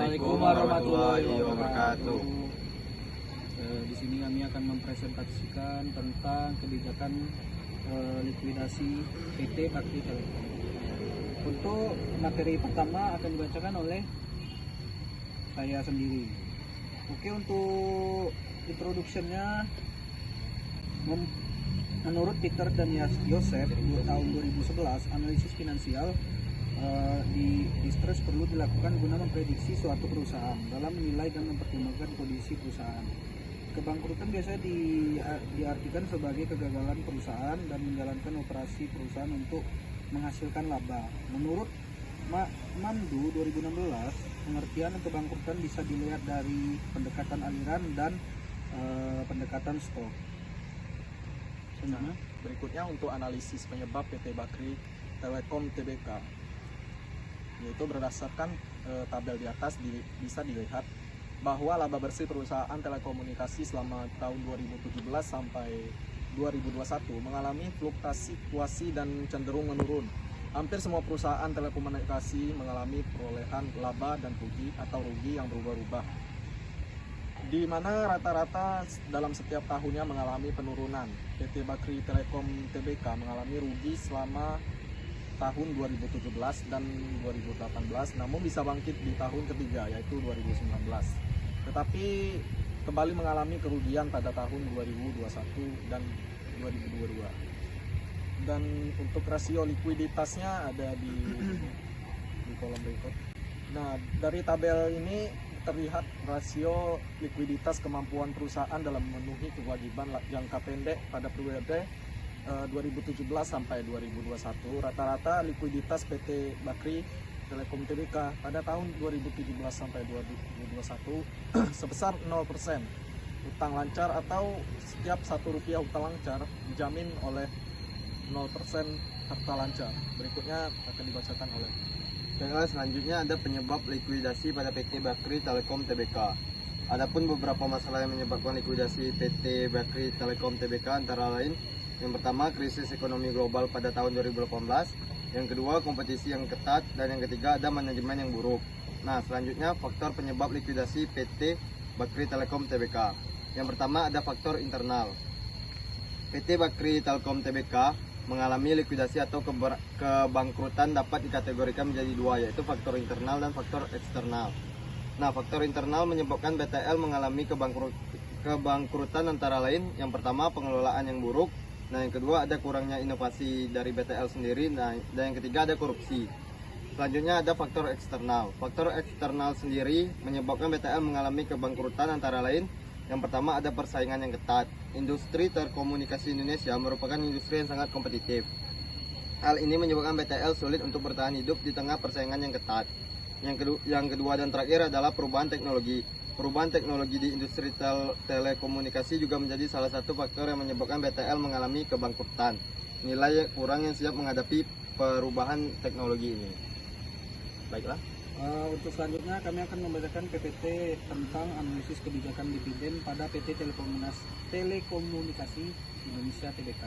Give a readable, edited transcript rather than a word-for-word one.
Assalamualaikum warahmatullahi wabarakatuh. Di sini kami akan mempresentasikan tentang kebijakan likuidasi PT Bakri Telekom. Untuk materi pertama akan dibacakan oleh saya sendiri. Oke, untuk introduction-nya, menurut Peter dan Yosef tahun 2011, analisis finansial di distress perlu dilakukan guna memprediksi suatu perusahaan dalam menilai dan mempertimbangkan kondisi perusahaan. Kebangkrutan biasanya diartikan sebagai kegagalan perusahaan dan menjalankan operasi perusahaan untuk menghasilkan laba. Menurut Mandu 2016, pengertian kebangkrutan bisa dilihat dari pendekatan aliran dan pendekatan stok. Berikutnya untuk analisis penyebab PT Bakri Telekom Tbk, yaitu berdasarkan tabel di atas bisa dilihat bahwa laba bersih perusahaan telekomunikasi selama tahun 2017 sampai 2021 mengalami fluktuasi dan cenderung menurun. Hampir semua perusahaan telekomunikasi mengalami perolehan laba dan rugi atau rugi yang berubah-ubah, di mana rata-rata dalam setiap tahunnya mengalami penurunan. PT Bakri Telekom Tbk mengalami rugi selama tahun 2017 dan 2018, namun bisa bangkit di tahun ketiga yaitu 2019. Tetapi kembali mengalami kerugian pada tahun 2021 dan 2022. Dan untuk rasio likuiditasnya ada di kolom berikut. Nah, dari tabel ini terlihat rasio likuiditas kemampuan perusahaan dalam memenuhi kewajiban jangka pendek pada periode 2017 sampai 2021. Rata-rata likuiditas PT Bakri Telekom Tbk pada tahun 2017 sampai 2021 sebesar 0%. Utang lancar atau setiap Rp1 utang lancar dijamin oleh 0% harta lancar. Berikutnya akan dibacakan oleh. Selanjutnya ada penyebab likuidasi pada PT Bakri Telekom Tbk. Adapun beberapa masalah yang menyebabkan likuidasi PT Bakri Telekom Tbk antara lain: yang pertama, krisis ekonomi global pada tahun 2018. Yang kedua, kompetisi yang ketat. Dan yang ketiga, ada manajemen yang buruk. Nah, selanjutnya faktor penyebab likuidasi PT Bakri Telekom Tbk. Yang pertama, ada faktor internal. PT Bakri Telekom Tbk mengalami likuidasi atau kebangkrutan dapat dikategorikan menjadi dua, yaitu faktor internal dan faktor eksternal. Nah, faktor internal menyebabkan BTL mengalami kebangkrutan antara lain: yang pertama, pengelolaan yang buruk. Nah, yang kedua, ada kurangnya inovasi dari BTL sendiri. Nah, dan yang ketiga, ada korupsi. Selanjutnya ada faktor eksternal. Faktor eksternal sendiri menyebabkan BTL mengalami kebangkrutan antara lain: yang pertama, ada persaingan yang ketat. Industri telekomunikasi Indonesia merupakan industri yang sangat kompetitif. Hal ini menyebabkan BTL sulit untuk bertahan hidup di tengah persaingan yang ketat. Yang kedua dan terakhir adalah perubahan teknologi. Perubahan teknologi di industri telekomunikasi juga menjadi salah satu faktor yang menyebabkan BTL mengalami kebangkrutan. Nilai kurang yang siap menghadapi perubahan teknologi ini. Baiklah. Untuk selanjutnya kami akan membacakan PPT tentang analisis kebijakan dividen pada PT Telekomunikasi Indonesia Tbk.